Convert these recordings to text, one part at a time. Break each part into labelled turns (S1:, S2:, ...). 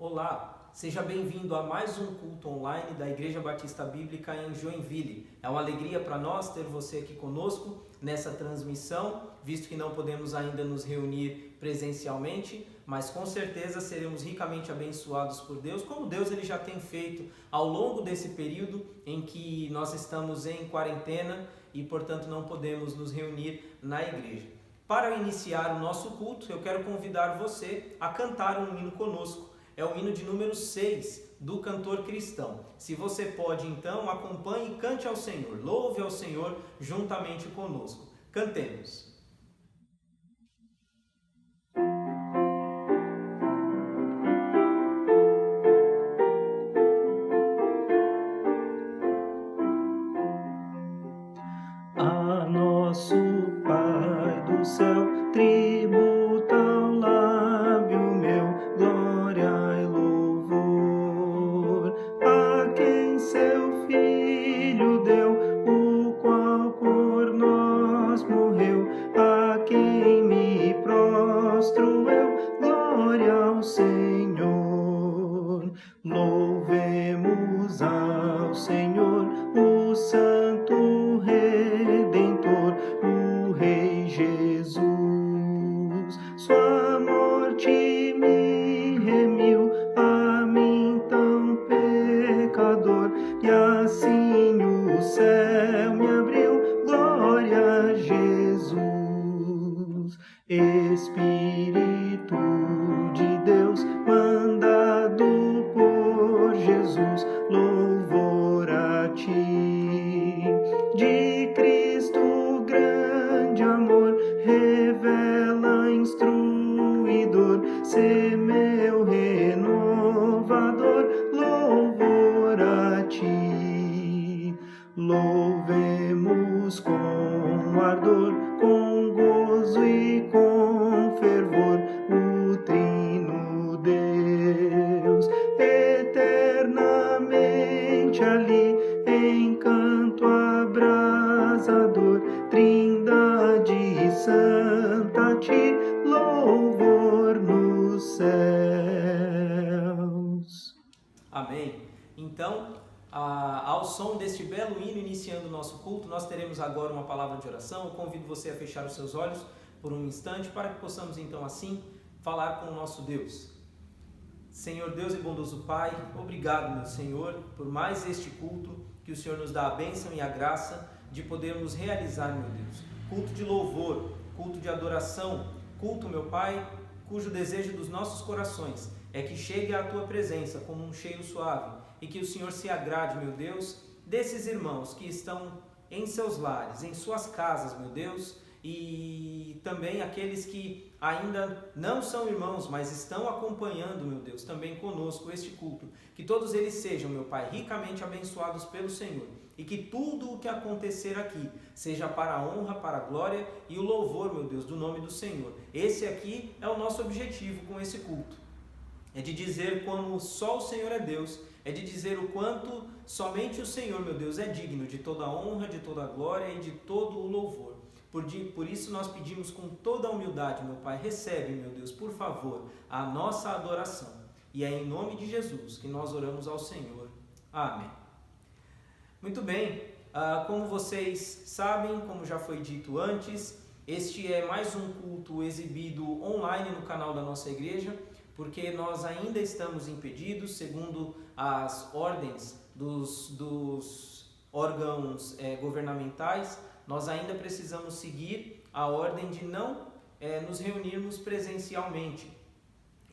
S1: Olá, seja bem-vindo a mais um culto online da Igreja Batista Bíblica em Joinville. É uma alegria para nós ter você aqui conosco nessa transmissão, visto que não podemos ainda nos reunir presencialmente, mas com certeza seremos ricamente abençoados por Deus, como Deus ele já tem feito ao longo desse período em que nós estamos em quarentena e, portanto, não podemos nos reunir na igreja. Para iniciar o nosso culto, eu quero convidar você a cantar um hino conosco. É o hino de número 6 do cantor cristão. Se você pode, então, acompanhe e cante ao Senhor. Louve ao Senhor juntamente conosco. Cantemos.
S2: A nosso Pai do céu, tributa ao lábio meu glória e louvor, a quem seu Filho deu, o qual por nós morreu, a quem me prostro eu, glória ao Senhor. Louvemos ao Senhor, o Santo Redentor, o Rei Jesus. Sua morte me remiu, a mim tão pecador, e assim o céu me abriu, glória a Jesus. Espírito de Deus, mandado por Jesus, louvor a ti. De Cristo grande amor, revela instruidor, sê meu renovador, louvor a ti. Louvemos com ardor, com gozo e com fervor, o Trino Deus, eternamente ali, em canto abrasador, Trindade Santa, a ti louvor nos céus.
S1: Amém. Então, ao som deste belo hino iniciando o nosso culto, nós teremos agora uma palavra de oração. Eu convido você a fechar os seus olhos por um instante para que possamos então assim falar com o nosso Deus. Senhor Deus e bondoso Pai, obrigado, meu Senhor, por mais este culto que o Senhor nos dá a bênção e a graça de podermos realizar, meu Deus. Culto de louvor, culto de adoração, culto, meu Pai, cujo desejo dos nossos corações é que chegue à Tua presença como um cheiro suave e que o Senhor se agrade, meu Deus, desses irmãos que estão em seus lares, em suas casas, meu Deus, e também aqueles que ainda não são irmãos, mas estão acompanhando, meu Deus, também conosco este culto. Que todos eles sejam, meu Pai, ricamente abençoados pelo Senhor e que tudo o que acontecer aqui seja para a honra, para a glória e o louvor, meu Deus, do nome do Senhor. Esse aqui é o nosso objetivo com esse culto. É de dizer como só o Senhor é Deus, é de dizer o quanto somente o Senhor, meu Deus, é digno de toda a honra, de toda a glória e de todo o louvor. Por isso nós pedimos com toda a humildade, meu Pai, recebe, meu Deus, por favor, a nossa adoração. E é em nome de Jesus que nós oramos ao Senhor. Amém. Muito bem, como vocês sabem, como já foi dito antes, este é mais um culto exibido online no canal da nossa igreja, porque nós ainda estamos impedidos, segundo as ordens dos órgãos governamentais, nós ainda precisamos seguir a ordem de não nos reunirmos presencialmente.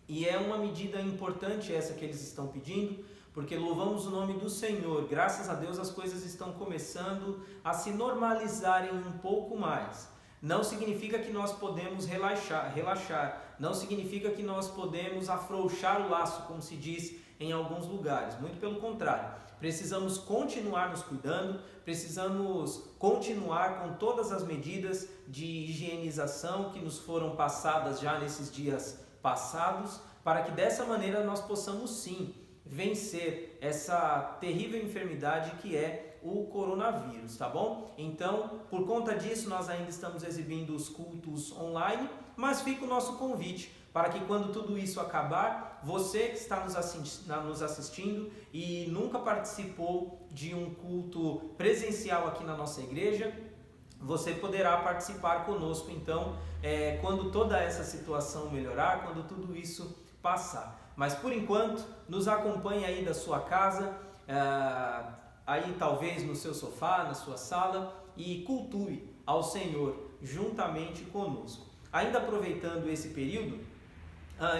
S1: E é uma medida importante essa que eles estão pedindo, porque louvamos o nome do Senhor. Graças a Deus as coisas estão começando a se normalizarem um pouco mais. Não significa que nós podemos relaxar. Não significa que nós podemos afrouxar o laço, como se diz em alguns lugares. Muito pelo contrário. Precisamos continuar nos cuidando, precisamos continuar com todas as medidas de higienização que nos foram passadas já nesses dias passados, para que dessa maneira nós possamos sim vencer essa terrível enfermidade que é o coronavírus, tá bom? Então, por conta disso, nós ainda estamos exibindo os cultos online, mas fica o nosso convite para que quando tudo isso acabar, você que está nos assistindo e nunca participou de um culto presencial aqui na nossa igreja, você poderá participar conosco então, quando toda essa situação melhorar, quando tudo isso passar. Mas por enquanto, nos acompanhe aí da sua casa, aí talvez no seu sofá, na sua sala, e cultue ao Senhor juntamente conosco. Ainda aproveitando esse período,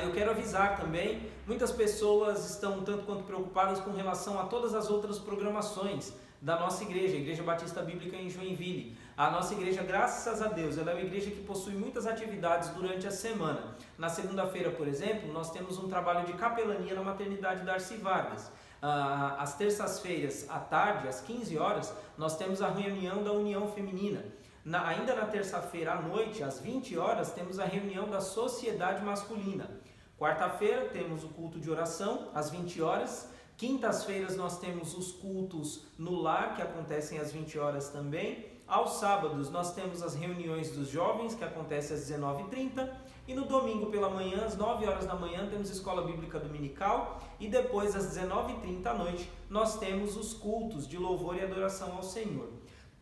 S1: eu quero avisar também, muitas pessoas estão tanto quanto preocupadas com relação a todas as outras programações da nossa igreja, a Igreja Batista Bíblica em Joinville. A nossa igreja, graças a Deus, ela é uma igreja que possui muitas atividades durante a semana. Na segunda-feira, por exemplo, nós temos um trabalho de capelania na maternidade Darcy Vargas. Às terças-feiras, à tarde, às 15 horas, nós temos a reunião da União Feminina. Ainda na terça-feira à noite, às 20 horas, temos a reunião da Sociedade Masculina. Quarta-feira temos o culto de oração, às 20 horas. Quintas-feiras nós temos os cultos no lar, que acontecem às 20 horas também. Aos sábados nós temos as reuniões dos jovens, que acontecem às 19h30. E no domingo pela manhã, às 9 horas da manhã, temos Escola Bíblica Dominical. E depois, às 19h30 à noite, nós temos os cultos de louvor e adoração ao Senhor.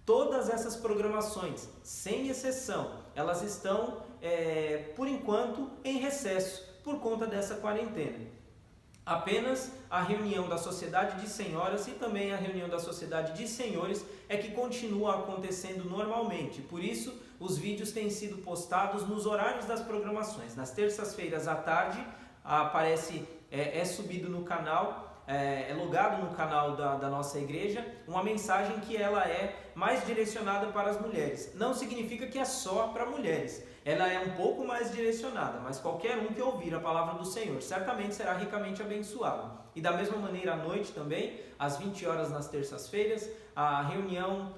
S1: Todas essas programações, sem exceção, elas estão, por enquanto, em recesso, por conta dessa quarentena. Apenas a reunião da Sociedade de Senhoras e também a reunião da Sociedade de Senhores é que continua acontecendo normalmente. Por isso, os vídeos têm sido postados nos horários das programações. Nas terças-feiras à tarde, é subido no canal, é logado no canal da nossa igreja, uma mensagem que ela é mais direcionada para as mulheres. Não significa que é só para mulheres. Ela é um pouco mais direcionada, mas qualquer um que ouvir a palavra do Senhor certamente será ricamente abençoado. E da mesma maneira à noite também, às 20 horas nas terças-feiras, a reunião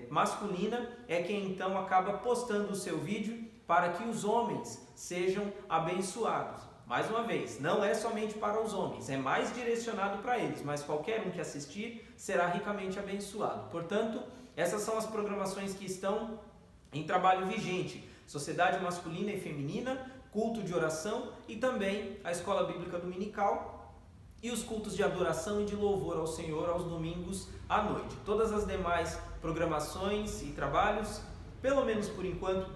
S1: masculina é quem então acaba postando o seu vídeo para que os homens sejam abençoados. Mais uma vez, não é somente para os homens, é mais direcionado para eles, mas qualquer um que assistir será ricamente abençoado. Portanto, essas são as programações que estão em trabalho vigente: Sociedade Masculina e Feminina, culto de oração e também a Escola Bíblica Dominical e os cultos de adoração e de louvor ao Senhor aos domingos à noite. Todas as demais programações e trabalhos, pelo menos por enquanto,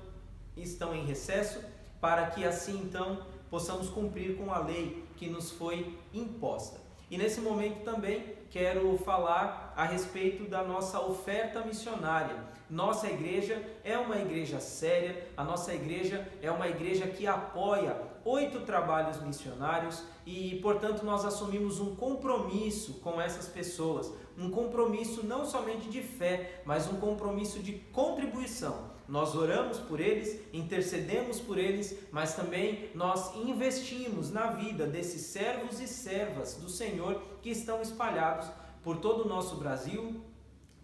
S1: estão em recesso, para que assim então possamos cumprir com a lei que nos foi imposta. E nesse momento também quero falar a respeito da nossa oferta missionária. Nossa igreja é uma igreja séria, a nossa igreja é uma igreja que apoia 8 trabalhos missionários e, portanto, nós assumimos um compromisso com essas pessoas, um compromisso não somente de fé, mas um compromisso de contribuição. Nós oramos por eles, intercedemos por eles, mas também nós investimos na vida desses servos e servas do Senhor que estão espalhados por todo o nosso Brasil,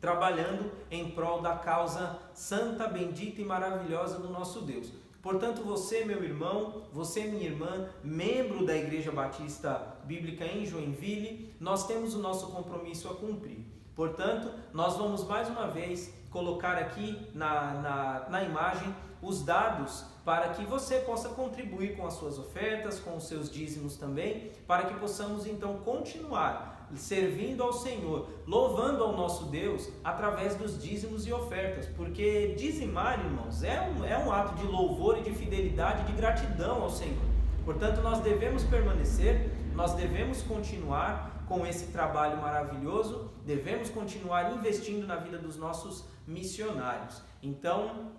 S1: trabalhando em prol da causa santa, bendita e maravilhosa do nosso Deus. Portanto, você, meu irmão, você, minha irmã, membro da Igreja Batista Bíblica em Joinville, nós temos o nosso compromisso a cumprir. Portanto, nós vamos mais uma vez colocar aqui na imagem os dados para que você possa contribuir com as suas ofertas, com os seus dízimos também, para que possamos então continuar servindo ao Senhor, louvando ao nosso Deus através dos dízimos e ofertas, porque dizimar, irmãos, é um ato de louvor e de fidelidade, de gratidão ao Senhor. Portanto, nós devemos permanecer, nós devemos continuar com esse trabalho maravilhoso, devemos continuar investindo na vida dos nossos missionários. Então,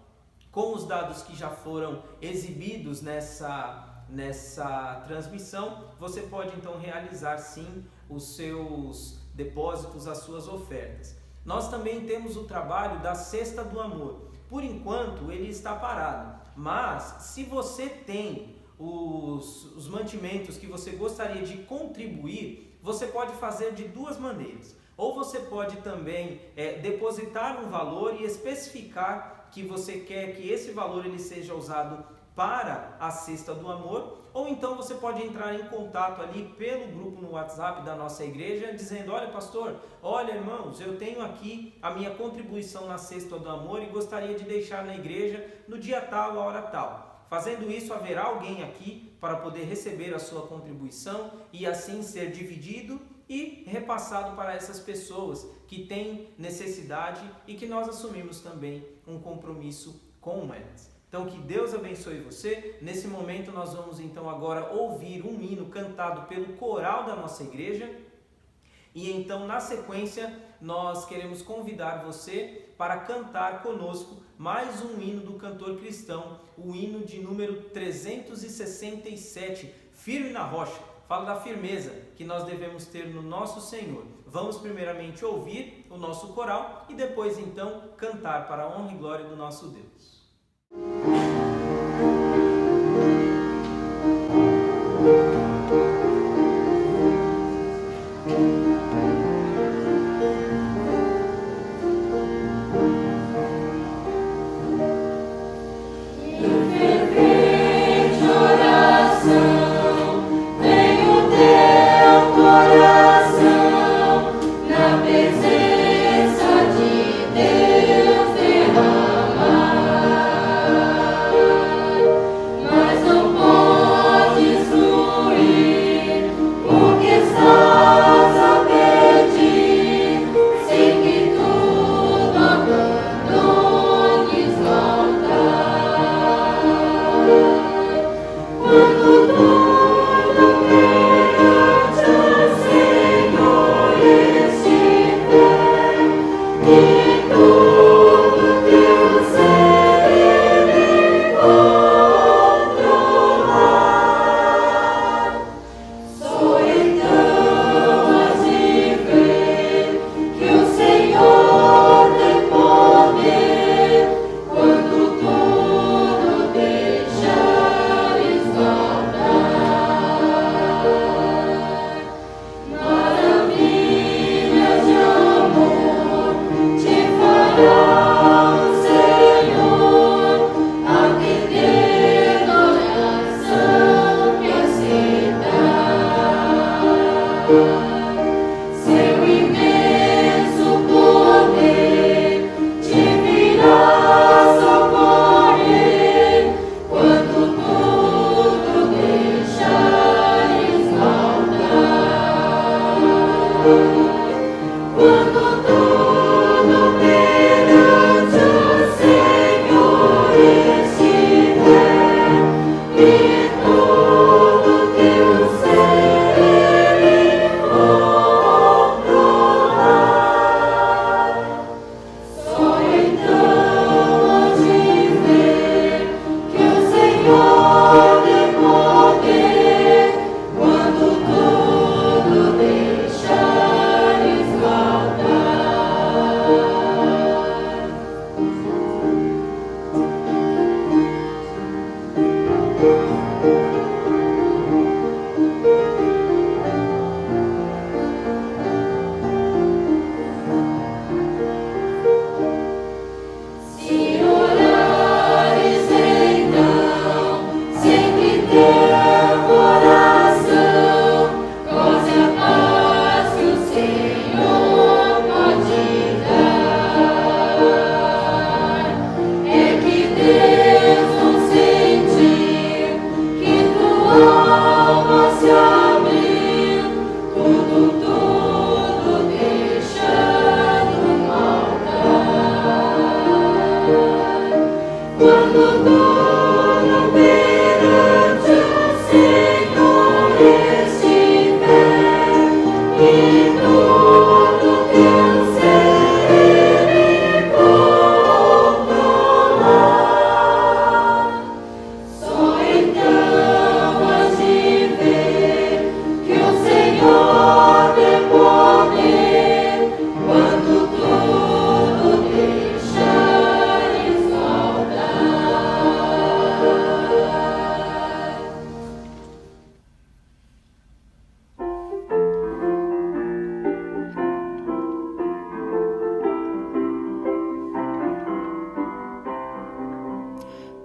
S1: com os dados que já foram exibidos nessa transmissão, você pode então realizar sim os seus depósitos, as suas ofertas. Nós também temos o trabalho da Cesta do Amor. Por enquanto ele está parado, mas se você tem os mantimentos que você gostaria de contribuir, você pode fazer de duas maneiras. Ou você pode também depositar um valor e especificar que você quer que esse valor ele seja usado para a Cesta do Amor, ou então você pode entrar em contato ali pelo grupo no WhatsApp da nossa igreja, dizendo: olha pastor, olha irmãos, eu tenho aqui a minha contribuição na Cesta do Amor e gostaria de deixar na igreja no dia tal, a hora tal. Fazendo isso, haverá alguém aqui para poder receber a sua contribuição e assim ser dividido e repassado para essas pessoas que têm necessidade e que nós assumimos também um compromisso com elas. Então, que Deus abençoe você. Nesse momento, nós vamos então agora ouvir um hino cantado pelo coral da nossa igreja. E então, na sequência, nós queremos convidar você para cantar conosco mais um hino do cantor cristão, o hino de número 367, Firme na Rocha. Fala da firmeza que nós devemos ter no nosso Senhor. Vamos primeiramente ouvir o nosso coral e depois então cantar para a honra e glória do nosso Deus.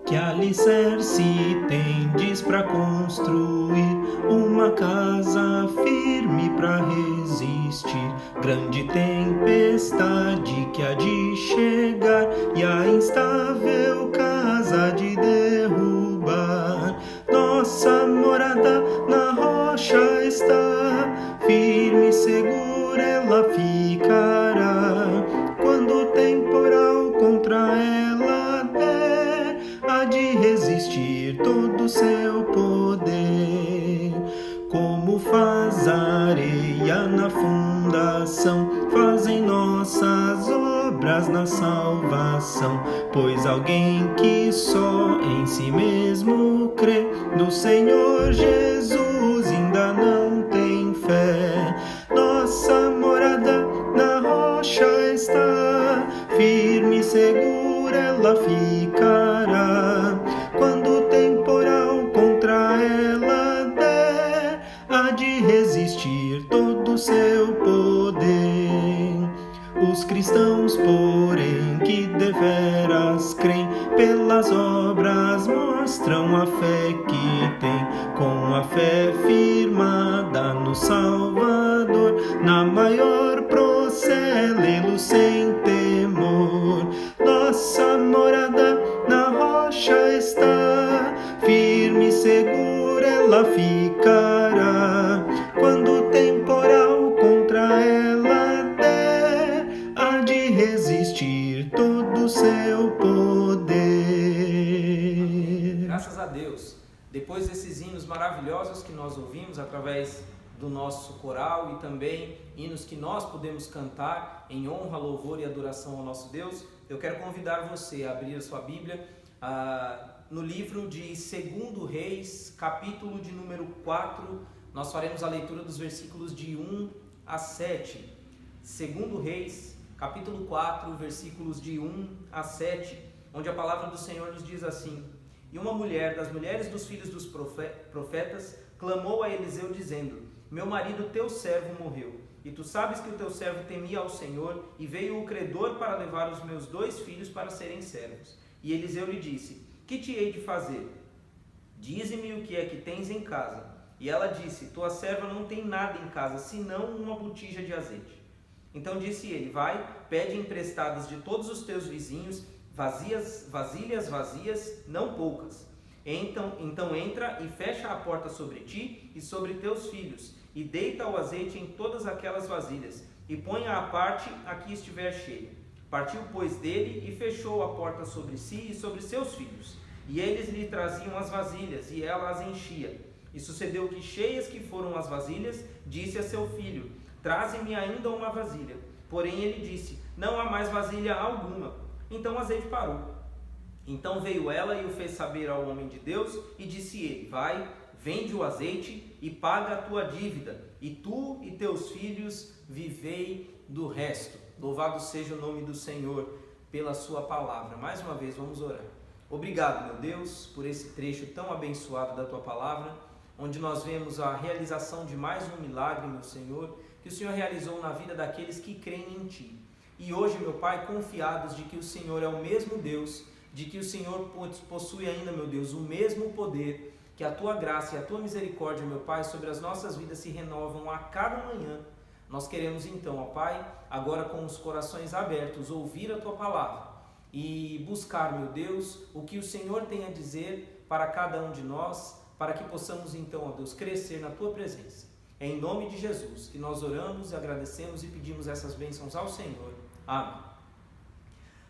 S2: Que alicerce tendes para construir uma casa firme para resistir grande tempestade que há de chegar e a instável casa de derrubar. faz a areia na fundação, fazem nossas obras na salvação. Pois alguém que só em si mesmo crê no Senhor Jesus ainda não tem fé. Nossa morada na rocha está, firme e segura ela ficará. Quando o temporal contra ela der, há de resistir todo o seu poder. Os cristãos, porém, que deveras creem, pelas obras mostram a fé que têm. Com a fé firmada no Salvador, na maior procele-lo sem temor. Nossa morada na rocha está, firme e segura ela ficará. Quando o temporal contra ela der, há de resistir todo o seu poder.
S1: Graças a Deus. Depois desses hinos maravilhosos que nós ouvimos através do nosso coral e também hinos que nós podemos cantar em honra, louvor e adoração ao nosso Deus, eu quero convidar você a abrir a sua Bíblia no livro de 2 Reis, capítulo de número 4. Nós faremos a leitura dos versículos de 1 a 7. 2 Reis, capítulo 4, versículos de 1 a 7, onde a palavra do Senhor nos diz assim: E uma mulher das mulheres dos filhos dos profetas clamou a Eliseu dizendo: Meu marido teu servo morreu, e tu sabes que o teu servo temia ao Senhor, e veio o credor para levar os meus 2 filhos para serem servos. E Eliseu lhe disse: Que te hei de fazer? Dize-me o que é que tens em casa. E ela disse: Tua serva não tem nada em casa, senão uma botija de azeite. Então disse ele: Vai, pede emprestadas de todos os teus vizinhos vasilhas vazias, não poucas. Então entra e fecha a porta sobre ti e sobre teus filhos, e deita o azeite em todas aquelas vasilhas, e põe-a à parte a que estiver cheia. Partiu, pois, dele, e fechou a porta sobre si e sobre seus filhos. E eles lhe traziam as vasilhas, e ela as enchia. E sucedeu que, cheias que foram as vasilhas, disse a seu filho: Traze-me ainda uma vasilha. Porém ele disse: Não há mais vasilha alguma. Então o azeite parou. Então veio ela e o fez saber ao homem de Deus, e disse ele: Vai, vende o azeite e paga a tua dívida, e tu e teus filhos vivei do resto. Louvado seja o nome do Senhor pela sua palavra. Mais uma vez vamos orar. Obrigado, meu Deus, por esse trecho tão abençoado da tua palavra, onde nós vemos a realização de mais um milagre, meu Senhor, que o Senhor realizou na vida daqueles que creem em ti. E hoje, meu Pai, confiados de que o Senhor é o mesmo Deus, de que o Senhor possui ainda, meu Deus, o mesmo poder, que a tua graça e a tua misericórdia, meu Pai, sobre as nossas vidas se renovam a cada manhã. Nós queremos então, ó Pai, agora com os corações abertos, ouvir a tua palavra e buscar, meu Deus, o que o Senhor tem a dizer para cada um de nós, para que possamos então, ó Deus, crescer na tua presença. É em nome de Jesus que nós oramos, agradecemos e pedimos essas bênçãos ao Senhor. Amém.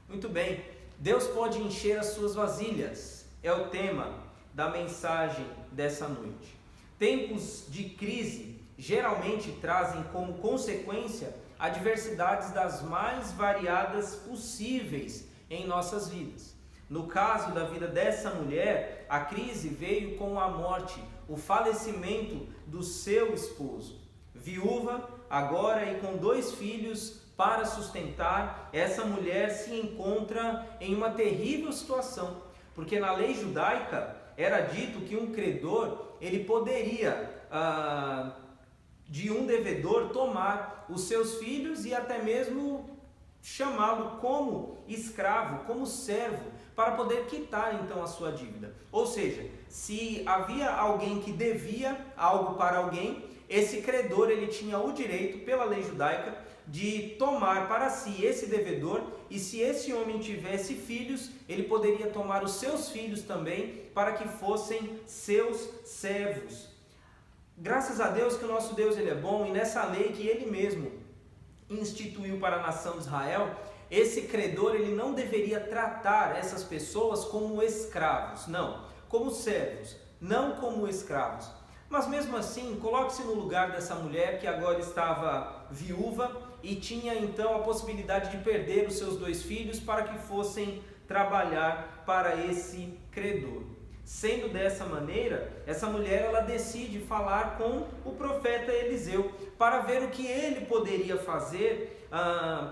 S1: Muito bem, Deus pode encher as suas vasilhas, é o tema da mensagem dessa noite. Tempos de crise geralmente trazem como consequência adversidades das mais variadas possíveis em nossas vidas. No caso da vida dessa mulher, a crise veio com a morte, o falecimento do seu esposo. Viúva, agora e com 2 filhos para sustentar, essa mulher se encontra em uma terrível situação, porque na lei judaica era dito que um credor, ele poderia, de um devedor, tomar os seus filhos e até mesmo chamá-lo como escravo, como servo, para poder quitar então a sua dívida. Ou seja, se havia alguém que devia algo para alguém, esse credor ele tinha o direito, pela lei judaica, de tomar para si esse devedor, e se esse homem tivesse filhos, ele poderia tomar os seus filhos também, para que fossem seus servos. Graças a Deus que o nosso Deus ele é bom, e nessa lei que ele mesmo instituiu para a nação de Israel, esse credor ele não deveria tratar essas pessoas como escravos, não, como servos, não como escravos. Mas mesmo assim, coloque-se no lugar dessa mulher que agora estava viúva e tinha então a possibilidade de perder os seus 2 filhos para que fossem trabalhar para esse credor. Sendo dessa maneira, essa mulher ela decide falar com o profeta Eliseu para ver o que ele poderia fazer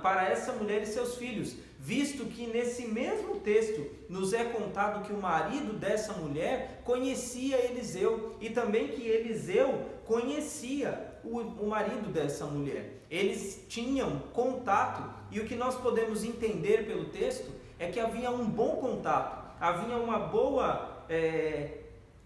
S1: para essa mulher e seus filhos, visto que nesse mesmo texto nos é contado que o marido dessa mulher conhecia Eliseu e também que Eliseu conhecia o marido dessa mulher. Eles tinham contato e o que nós podemos entender pelo texto é que havia um bom contato, havia uma boa...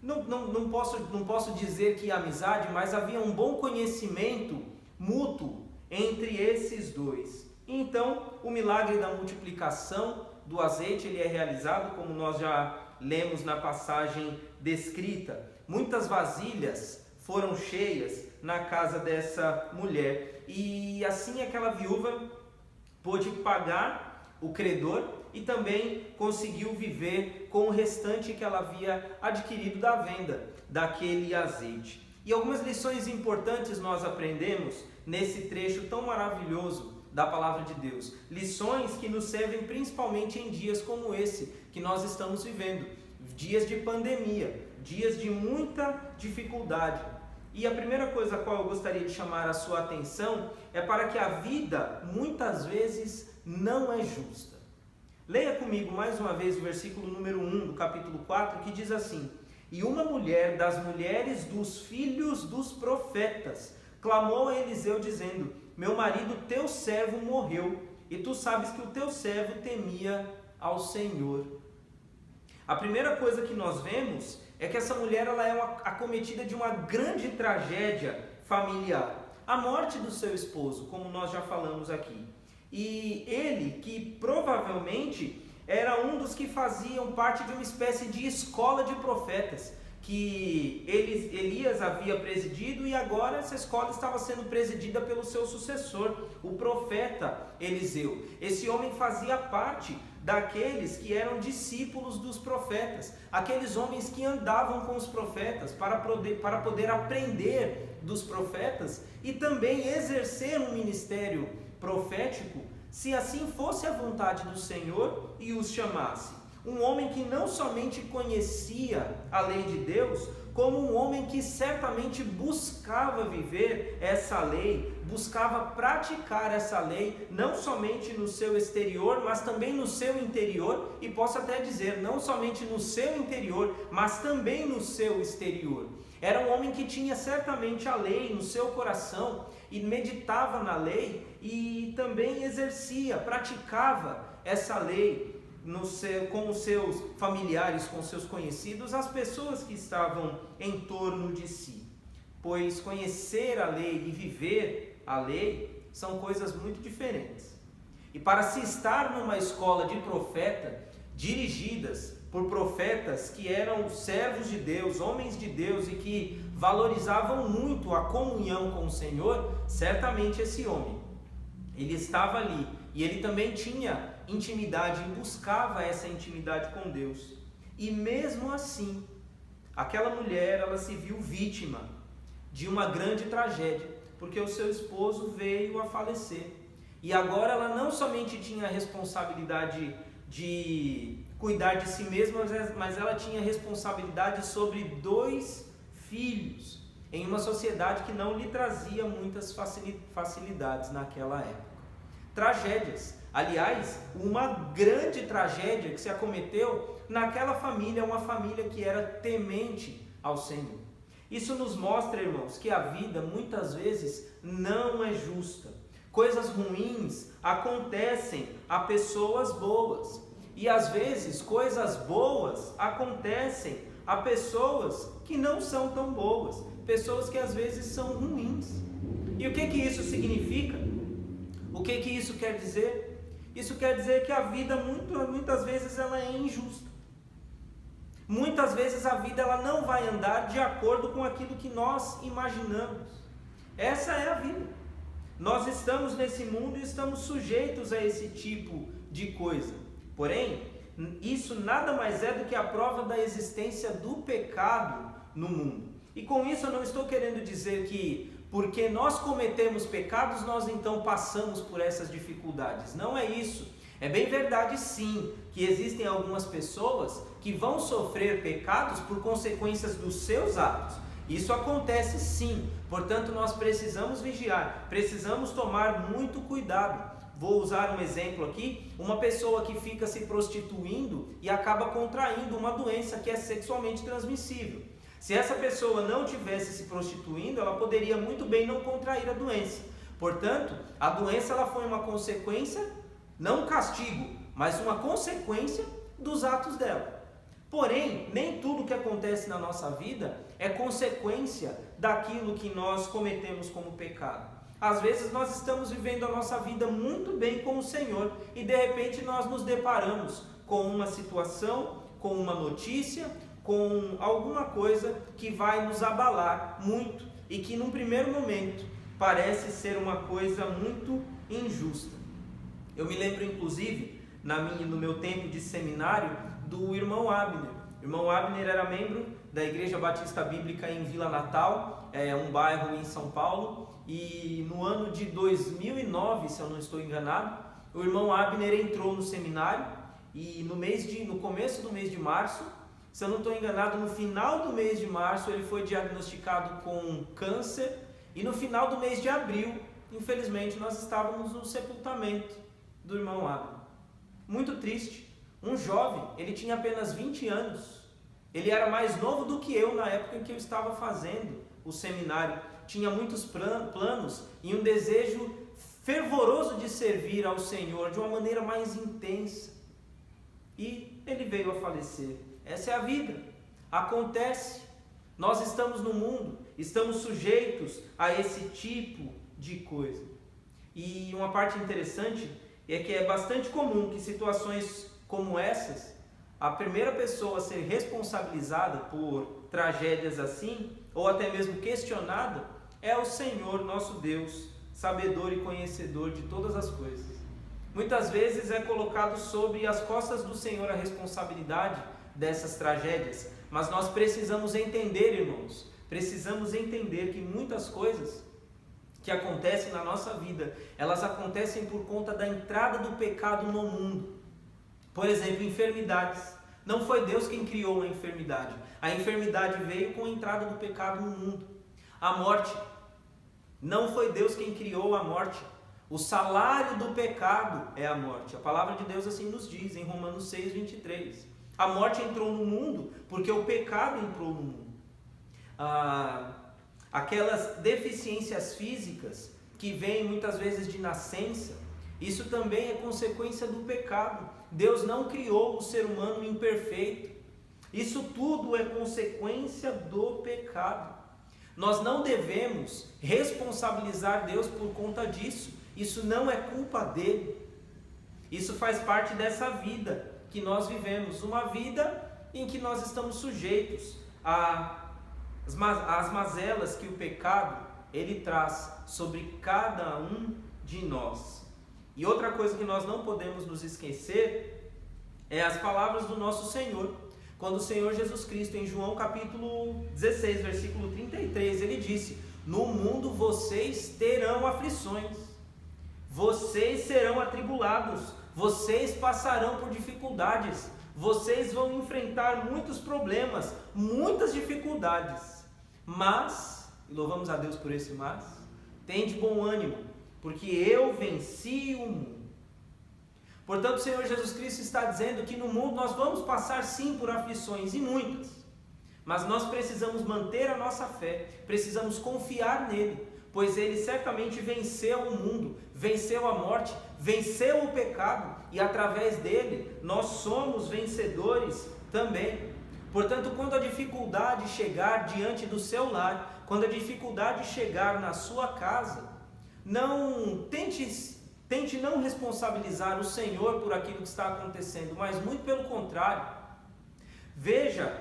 S1: Não posso dizer que amizade, mas havia um bom conhecimento mútuo entre esses dois. Então, o milagre da multiplicação do azeite ele é realizado, como nós já lemos na passagem descrita. Muitas vasilhas foram cheias na casa dessa mulher e assim aquela viúva pôde pagar o credor e também conseguiu viver com o restante que ela havia adquirido da venda daquele azeite. E algumas lições importantes nós aprendemos nesse trecho tão maravilhoso da palavra de Deus. Lições que nos servem principalmente em dias como esse que nós estamos vivendo. Dias de pandemia, dias de muita dificuldade. E a primeira coisa a qual eu gostaria de chamar a sua atenção é para que a vida muitas vezes não é justa. Leia comigo mais uma vez o versículo número 1 do capítulo 4, que diz assim: E uma mulher das mulheres dos filhos dos profetas clamou a Eliseu dizendo: Meu marido, teu servo, morreu, e tu sabes que o teu servo temia ao Senhor. A primeira coisa que nós vemos é que essa mulher ela é acometida de uma grande tragédia familiar. A morte do seu esposo, como nós já falamos aqui. E ele, que provavelmente era um dos que faziam parte de uma espécie de escola de profetas, que Elias havia presidido e agora essa escola estava sendo presidida pelo seu sucessor, o profeta Eliseu. Esse homem fazia parte daqueles que eram discípulos dos profetas, aqueles homens que andavam com os profetas para poder aprender dos profetas e também exercer um ministério profético, se assim fosse a vontade do Senhor e os chamasse. Um homem que não somente conhecia a lei de Deus, como um homem que certamente buscava viver essa lei, buscava praticar essa lei, não somente no seu exterior, mas também no seu interior, e posso até dizer, não somente no seu interior, mas também no seu exterior. Era um homem que tinha certamente a lei no seu coração, e meditava na lei, e também exercia, praticava essa lei com os seus familiares, com os seus conhecidos, as pessoas que estavam em torno de si. Pois conhecer a lei e viver a lei são coisas muito diferentes. E para se estar numa escola de profeta, dirigidas por profetas que eram servos de Deus, homens de Deus e que valorizavam muito a comunhão com o Senhor, certamente esse homem, ele estava ali e ele também tinha intimidade e buscava essa intimidade com Deus. E mesmo assim, aquela mulher, ela se viu vítima de uma grande tragédia, porque o seu esposo veio a falecer. E agora ela não somente tinha a responsabilidade de cuidar de si mesma, mas ela tinha responsabilidade sobre 2 filhos, em uma sociedade que não lhe trazia muitas facilidades naquela época. Tragédias. Aliás, uma grande tragédia que se acometeu naquela família, uma família que era temente ao Senhor. Isso nos mostra, irmãos, que a vida muitas vezes não é justa. Coisas ruins acontecem a pessoas boas. E às vezes coisas boas acontecem a pessoas que não são tão boas. Pessoas que às vezes são ruins. E o que isso significa? O que isso quer dizer? Isso quer dizer que a vida muitas vezes ela é injusta. Muitas vezes a vida ela não vai andar de acordo com aquilo que nós imaginamos. Essa é a vida. Nós estamos nesse mundo e estamos sujeitos a esse tipo de coisa. Porém, isso nada mais é do que a prova da existência do pecado no mundo. E com isso eu não estou querendo dizer que porque nós cometemos pecados, nós então passamos por essas dificuldades. Não é isso. É bem verdade sim, que existem algumas pessoas que vão sofrer pecados por consequências dos seus atos. Isso acontece sim, portanto nós precisamos vigiar, precisamos tomar muito cuidado. Vou usar um exemplo aqui, uma pessoa que fica se prostituindo e acaba contraindo uma doença que é sexualmente transmissível. Se essa pessoa não tivesse se prostituindo, ela poderia muito bem não contrair a doença. Portanto, a doença ela foi uma consequência, não um castigo, mas uma consequência dos atos dela. Porém, nem tudo que acontece na nossa vida é consequência daquilo que nós cometemos como pecado. Às vezes nós estamos vivendo a nossa vida muito bem com o Senhor e de repente nós nos deparamos com uma situação, com uma notícia, com alguma coisa que vai nos abalar muito e que num primeiro momento parece ser uma coisa muito injusta. Eu me lembro inclusive no meu tempo de seminário do irmão Abner. O irmão Abner era membro da Igreja Batista Bíblica em Vila Natal, um bairro em São Paulo, e no ano de 2009, se eu não estou enganado, o irmão Abner entrou no seminário e no começo do mês de março, se eu não estou enganado, no final do mês de março ele foi diagnosticado com câncer e no final do mês de abril, infelizmente, nós estávamos no sepultamento do irmão Abner. Muito triste. Um jovem, ele tinha apenas 20 anos, ele era mais novo do que eu na época em que eu estava fazendo o seminário, tinha muitos planos e um desejo fervoroso de servir ao Senhor de uma maneira mais intensa, e ele veio a falecer. Essa é a vida, acontece, nós estamos no mundo, estamos sujeitos a esse tipo de coisa. E uma parte interessante é que é bastante comum que situações como essas, a primeira pessoa a ser responsabilizada por tragédias assim, ou até mesmo questionada, é o Senhor nosso Deus, sabedor e conhecedor de todas as coisas. Muitas vezes é colocado sobre as costas do Senhor a responsabilidade dessas tragédias, mas nós precisamos entender, irmãos, precisamos entender que muitas coisas que acontecem na nossa vida, elas acontecem por conta da entrada do pecado no mundo. Por exemplo, enfermidades. Não foi Deus quem criou a enfermidade. A enfermidade veio com a entrada do pecado no mundo. A morte. Não foi Deus quem criou a morte. O salário do pecado é a morte. A palavra de Deus assim nos diz em Romanos 6:23. A morte entrou no mundo porque o pecado entrou no mundo. Aquelas deficiências físicas que vêm muitas vezes de nascença, isso também é consequência do pecado. Deus não criou o ser humano imperfeito. Isso tudo é consequência do pecado. Nós não devemos responsabilizar Deus por conta disso. Isso não é culpa dele. Isso faz parte dessa vida que nós vivemos. Uma vida em que nós estamos sujeitos às mazelas que o pecado ele traz sobre cada um de nós. E outra coisa que nós não podemos nos esquecer é as palavras do nosso Senhor. Quando o Senhor Jesus Cristo, em João capítulo 16, versículo 33, ele disse: no mundo vocês terão aflições, vocês serão atribulados, vocês passarão por dificuldades, vocês vão enfrentar muitos problemas, muitas dificuldades. Mas, e louvamos a Deus por esse mas, tende bom ânimo, porque eu venci o mundo. Portanto, o Senhor Jesus Cristo está dizendo que no mundo nós vamos passar sim por aflições, e muitas. Mas nós precisamos manter a nossa fé, precisamos confiar nele, pois ele certamente venceu o mundo, venceu a morte, venceu o pecado, e através dele nós somos vencedores também. Portanto, quando a dificuldade chegar diante do seu lar, quando a dificuldade chegar na sua casa, não tente não responsabilizar o Senhor por aquilo que está acontecendo, mas muito pelo contrário.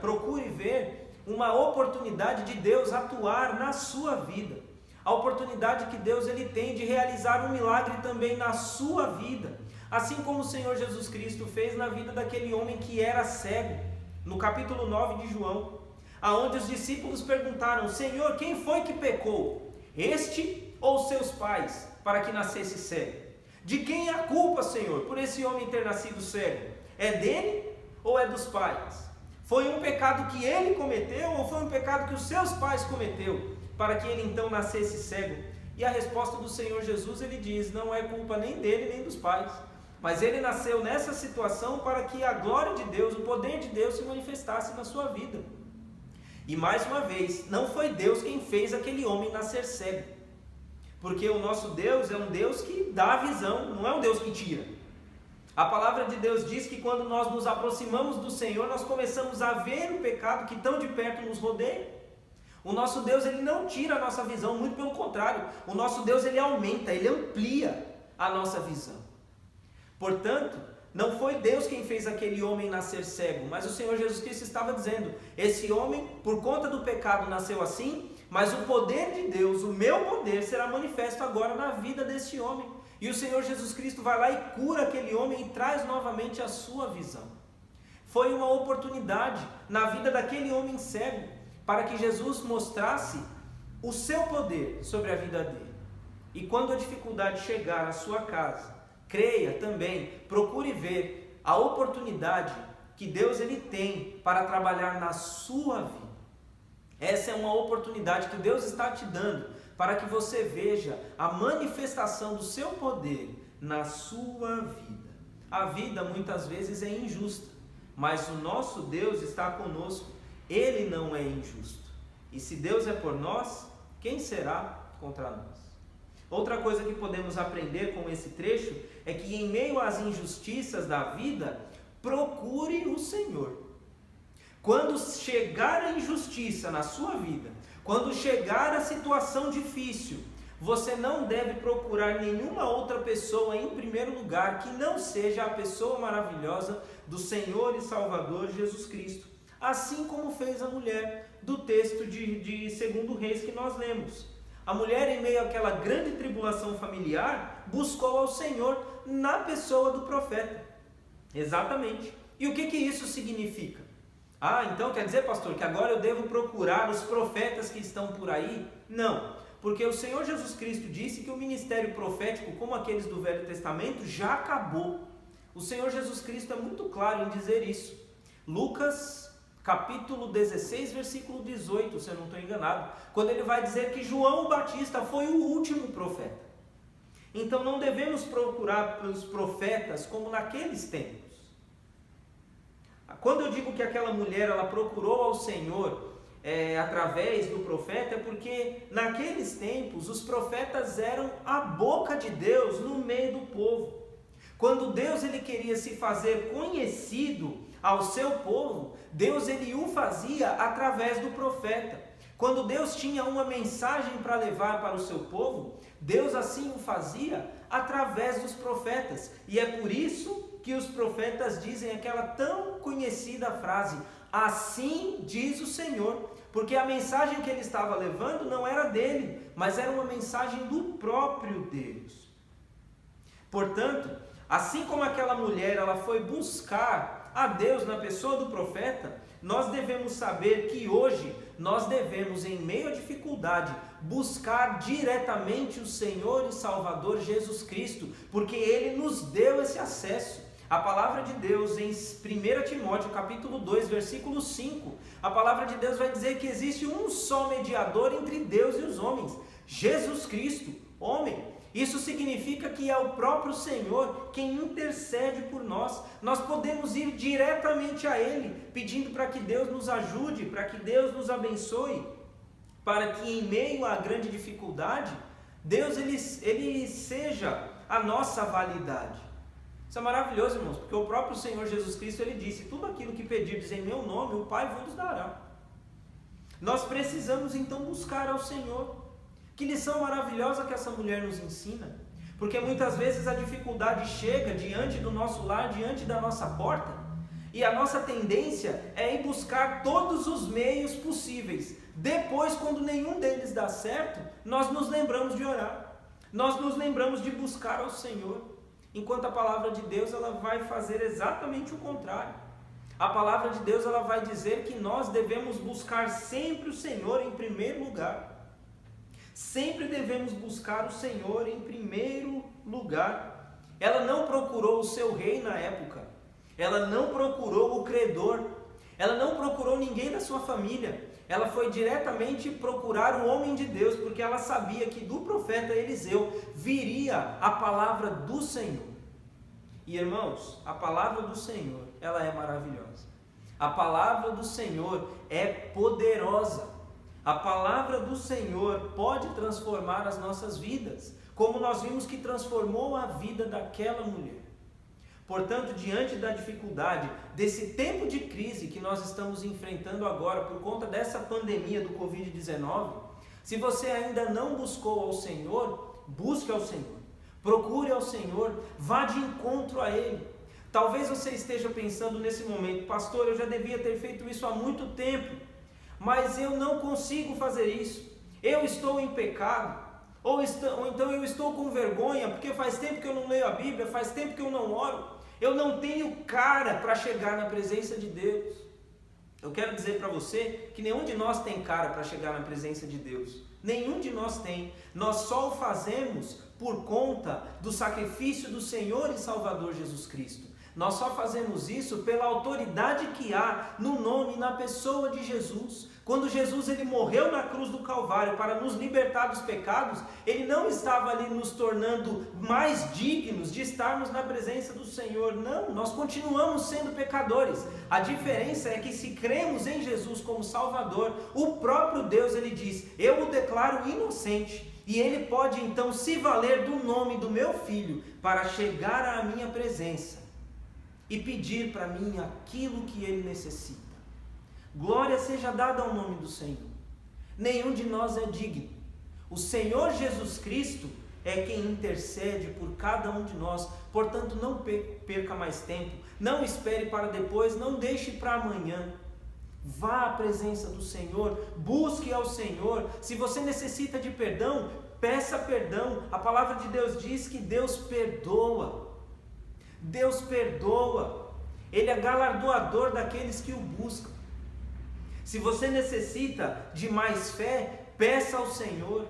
S1: Procure ver uma oportunidade de Deus atuar na sua vida. A oportunidade que Deus ele tem de realizar um milagre também na sua vida. Assim como o Senhor Jesus Cristo fez na vida daquele homem que era cego. No capítulo 9 de João, aonde os discípulos perguntaram: Senhor, quem foi que pecou? Este ou seus pais, para que nascesse cego? De quem é a culpa, Senhor, por esse homem ter nascido cego? É dele ou é dos pais? Foi um pecado que ele cometeu ou foi um pecado que os seus pais cometeu, para que ele então nascesse cego? E a resposta do Senhor Jesus, ele diz: não é culpa nem dele nem dos pais, mas ele nasceu nessa situação para que a glória de Deus, o poder de Deus se manifestasse na sua vida. E mais uma vez, não foi Deus quem fez aquele homem nascer cego, porque o nosso Deus é um Deus que dá a visão, não é um Deus que tira. A palavra de Deus diz que quando nós nos aproximamos do Senhor, nós começamos a ver o pecado que tão de perto nos rodeia. O nosso Deus, ele não tira a nossa visão, muito pelo contrário. O nosso Deus, ele aumenta, ele amplia a nossa visão. Portanto, não foi Deus quem fez aquele homem nascer cego, mas o Senhor Jesus Cristo estava dizendo: esse homem, por conta do pecado, nasceu assim, mas o poder de Deus, o meu poder, será manifesto agora na vida desse homem. E o Senhor Jesus Cristo vai lá e cura aquele homem e traz novamente a sua visão. Foi uma oportunidade na vida daquele homem cego, para que Jesus mostrasse o seu poder sobre a vida dele. E quando a dificuldade chegar à sua casa, creia também, procure ver a oportunidade que Deus ele tem para trabalhar na sua vida. Essa é uma oportunidade que Deus está te dando para que você veja a manifestação do seu poder na sua vida. A vida muitas vezes é injusta, mas o nosso Deus está conosco. Ele não é injusto. E se Deus é por nós, quem será contra nós? Outra coisa que podemos aprender com esse trecho é que em meio às injustiças da vida, procure o Senhor. Quando chegar a injustiça na sua vida, quando chegar a situação difícil, você não deve procurar nenhuma outra pessoa em primeiro lugar que não seja a pessoa maravilhosa do Senhor e Salvador Jesus Cristo. Assim como fez a mulher do texto de 2 Reis que nós lemos. A mulher, em meio àquela grande tribulação familiar, buscou ao Senhor na pessoa do profeta. Exatamente. E o que isso significa? Então quer dizer, pastor, que agora eu devo procurar os profetas que estão por aí? Não, porque o Senhor Jesus Cristo disse que o ministério profético, como aqueles do Velho Testamento, já acabou. O Senhor Jesus Cristo é muito claro em dizer isso. Lucas capítulo 16, versículo 18, se eu não estou enganado, quando ele vai dizer que João o Batista foi o último profeta. Então não devemos procurar pelos profetas como naqueles tempos. Quando eu digo que aquela mulher ela procurou ao Senhor através do profeta, é porque naqueles tempos os profetas eram a boca de Deus no meio do povo. Quando Deus ele queria se fazer conhecido ao seu povo, Deus ele o fazia através do profeta. Quando Deus tinha uma mensagem para levar para o seu povo, Deus assim o fazia através dos profetas. E é por isso que os profetas dizem aquela tão conhecida frase: assim diz o Senhor, porque a mensagem que ele estava levando não era dele, mas era uma mensagem do próprio Deus. Portanto, assim como aquela mulher ela foi buscar a Deus na pessoa do profeta, nós devemos saber que hoje nós devemos, em meio à dificuldade, buscar diretamente o Senhor e Salvador Jesus Cristo, porque Ele nos deu esse acesso. A palavra de Deus em 1 Timóteo capítulo 2, versículo 5, a palavra de Deus vai dizer que existe um só mediador entre Deus e os homens, Jesus Cristo, homem. Isso significa que é o próprio Senhor quem intercede por nós. Nós podemos ir diretamente a Ele, pedindo para que Deus nos ajude, para que Deus nos abençoe, para que em meio à grande dificuldade, Deus ele seja a nossa validade. Isso é maravilhoso, irmãos, porque o próprio Senhor Jesus Cristo ele disse: tudo aquilo que pedirdes em meu nome, o Pai vos dará. Nós precisamos então buscar ao Senhor. Que lição maravilhosa que essa mulher nos ensina, porque muitas vezes a dificuldade chega diante do nosso lar, diante da nossa porta, e a nossa tendência é ir buscar todos os meios possíveis. Depois, quando nenhum deles dá certo, nós nos lembramos de orar, nós nos lembramos de buscar ao Senhor, enquanto a palavra de Deus ela vai fazer exatamente o contrário. A palavra de Deus ela vai dizer que nós devemos buscar sempre o Senhor em primeiro lugar. Sempre devemos buscar o Senhor em primeiro lugar. Ela não procurou o seu rei na época. Ela não procurou o credor. Ela não procurou ninguém da sua família. Ela foi diretamente procurar o homem de Deus, porque ela sabia que do profeta Eliseu viria a palavra do Senhor. E irmãos, a palavra do Senhor, ela é maravilhosa. A palavra do Senhor é poderosa. A palavra do Senhor pode transformar as nossas vidas, como nós vimos que transformou a vida daquela mulher. Portanto, diante da dificuldade, desse tempo de crise que nós estamos enfrentando agora por conta dessa pandemia do Covid-19, se você ainda não buscou ao Senhor, busque ao Senhor, procure ao Senhor, vá de encontro a Ele. Talvez você esteja pensando nesse momento, pastor, eu já devia ter feito isso há muito tempo, mas eu não consigo fazer isso, eu estou em pecado, ou então eu estou com vergonha, porque faz tempo que eu não leio a Bíblia, faz tempo que eu não oro, eu não tenho cara para chegar na presença de Deus. Eu quero dizer para você que nenhum de nós tem cara para chegar na presença de Deus, nenhum de nós tem, nós só o fazemos por conta do sacrifício do Senhor e Salvador Jesus Cristo. Nós só fazemos isso pela autoridade que há no nome e na pessoa de Jesus. Quando Jesus ele morreu na cruz do Calvário para nos libertar dos pecados, Ele não estava ali nos tornando mais dignos de estarmos na presença do Senhor. Não, nós continuamos sendo pecadores. A diferença é que se cremos em Jesus como Salvador, o próprio Deus ele diz, eu o declaro inocente. E Ele pode então se valer do nome do meu filho para chegar à minha presença e pedir para mim aquilo que ele necessita. Glória seja dada ao nome do Senhor. Nenhum de nós é digno. O Senhor Jesus Cristo é quem intercede por cada um de nós. Portanto, não perca mais tempo. Não espere para depois. Não deixe para amanhã. Vá à presença do Senhor. Busque ao Senhor. Se você necessita de perdão, peça perdão. A palavra de Deus diz que Deus perdoa. Deus perdoa, Ele é galardoador daqueles que o buscam. Se você necessita de mais fé, peça ao Senhor,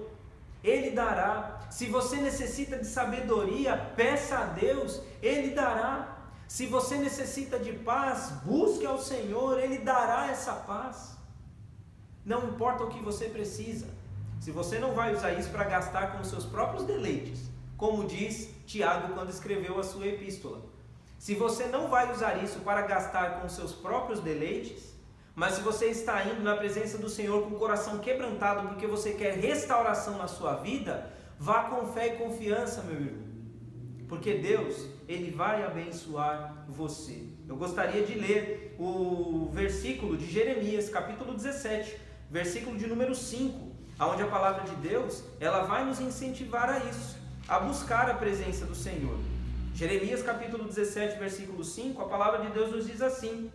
S1: Ele dará. Se você necessita de sabedoria, peça a Deus, Ele dará. Se você necessita de paz, busque ao Senhor, Ele dará essa paz. Não importa o que você precisa, se você não vai usar isso para gastar com os seus próprios deleites, como diz Tiago quando escreveu a sua epístola. Se você não vai usar isso para gastar com os seus próprios deleites, mas se você está indo na presença do Senhor com o coração quebrantado porque você quer restauração na sua vida, vá com fé e confiança, meu irmão. Porque Deus, Ele vai abençoar você. Eu gostaria de ler o versículo de Jeremias, capítulo 17, versículo de número 5, onde a palavra de Deus, ela vai nos incentivar a isso, a buscar a presença do Senhor. Jeremias capítulo 17, versículo 5, a palavra de Deus nos diz assim: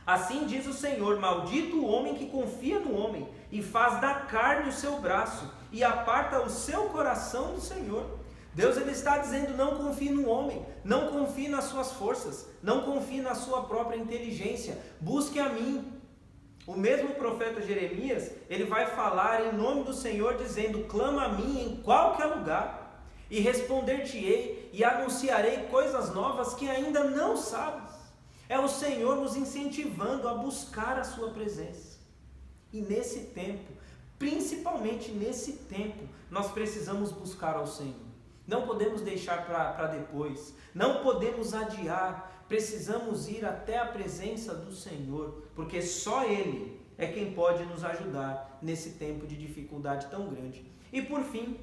S1: assim diz o Senhor, maldito o homem que confia no homem, e faz da carne o seu braço, e aparta o seu coração do Senhor. Deus ele está dizendo, não confie no homem, não confie nas suas forças, não confie na sua própria inteligência, busque a mim. O mesmo profeta Jeremias, ele vai falar em nome do Senhor, dizendo, clama a mim em qualquer lugar, e responder-te-ei, e anunciarei coisas novas que ainda não sabes. É o Senhor nos incentivando a buscar a sua presença. E nesse tempo, principalmente nesse tempo, nós precisamos buscar ao Senhor. Não podemos deixar para depois, não podemos adiar, precisamos ir até a presença do Senhor, porque só Ele é quem pode nos ajudar nesse tempo de dificuldade tão grande. E por fim,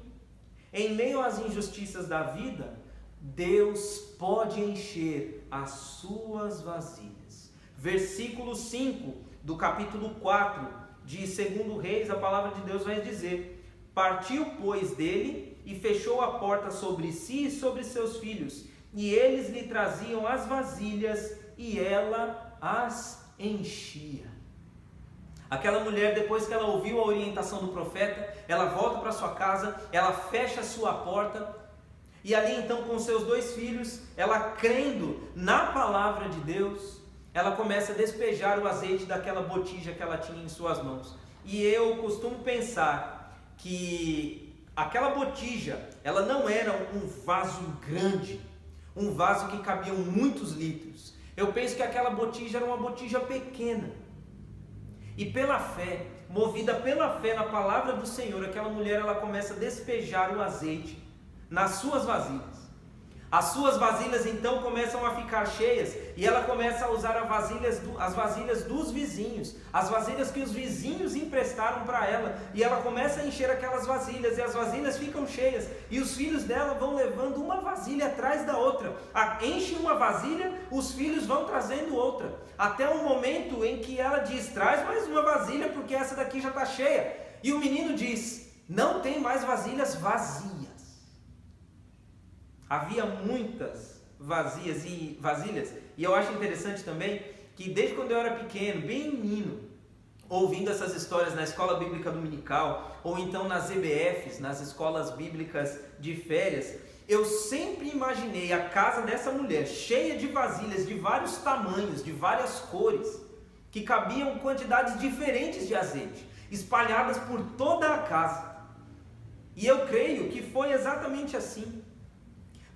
S1: em meio às injustiças da vida, Deus pode encher as suas vasilhas. Versículo 5 do capítulo 4 de 2 Reis, a palavra de Deus vai dizer: partiu, pois, dele e fechou a porta sobre si e sobre seus filhos, e eles lhe traziam as vasilhas e ela as enchia. Aquela mulher, depois que ela ouviu a orientação do profeta, ela volta para sua casa, ela fecha a sua porta, e ali então com seus 2 filhos, ela crendo na palavra de Deus, ela começa a despejar o azeite daquela botija que ela tinha em suas mãos. E eu costumo pensar que aquela botija, ela não era um vaso grande, um vaso que cabiam muitos litros. Eu penso que aquela botija era uma botija pequena. E pela fé, movida pela fé na palavra do Senhor, aquela mulher ela começa a despejar o azeite nas suas vasilhas. As suas vasilhas então começam a ficar cheias e ela começa a usar as vasilhas dos vizinhos, as vasilhas que os vizinhos emprestaram para ela, e ela começa a encher aquelas vasilhas e as vasilhas ficam cheias e os filhos dela vão levando uma vasilha atrás da outra. Enche uma vasilha, os filhos vão trazendo outra, até um momento em que ela diz: traz mais uma vasilha porque essa daqui já está cheia. E o menino diz: não tem mais vasilhas vazias. Havia muitas vasilhas, e eu acho interessante também que desde quando eu era pequeno, bem menino, ouvindo essas histórias na escola bíblica dominical, ou então nas EBFs, nas escolas bíblicas de férias, eu sempre imaginei a casa dessa mulher cheia de vasilhas de vários tamanhos, de várias cores, que cabiam quantidades diferentes de azeite, espalhadas por toda a casa. E eu creio que foi exatamente assim.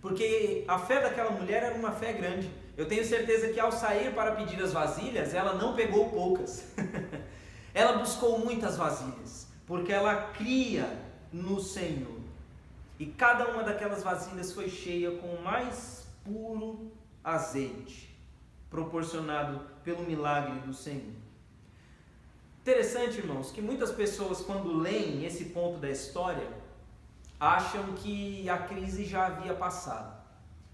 S1: Porque a fé daquela mulher era uma fé grande. Eu tenho certeza que ao sair para pedir as vasilhas, ela não pegou poucas. Ela buscou muitas vasilhas, porque ela cria no Senhor. E cada uma daquelas vasilhas foi cheia com o mais puro azeite, proporcionado pelo milagre do Senhor. Interessante, irmãos, que muitas pessoas, quando leem esse ponto da história, acham que a crise já havia passado.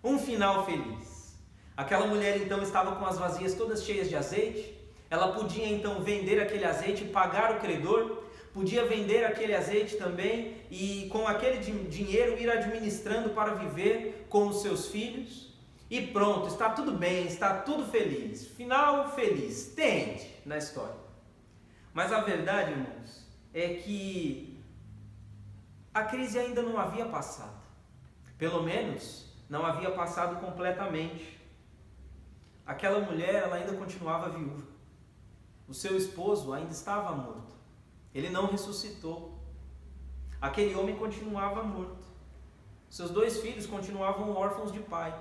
S1: Um final feliz. Aquela mulher então estava com as vasilhas todas cheias de azeite. Ela podia então vender aquele azeite e pagar o credor. Podia vender aquele azeite também e com aquele dinheiro ir administrando para viver com os seus filhos. E pronto, está tudo bem, está tudo feliz. Final feliz. Tende na história. Mas a verdade, irmãos, é que a crise ainda não havia passado. Pelo menos, não havia passado completamente. Aquela mulher, ela ainda continuava viúva. O seu esposo ainda estava morto. Ele não ressuscitou. Aquele homem continuava morto. Seus 2 filhos continuavam órfãos de pai.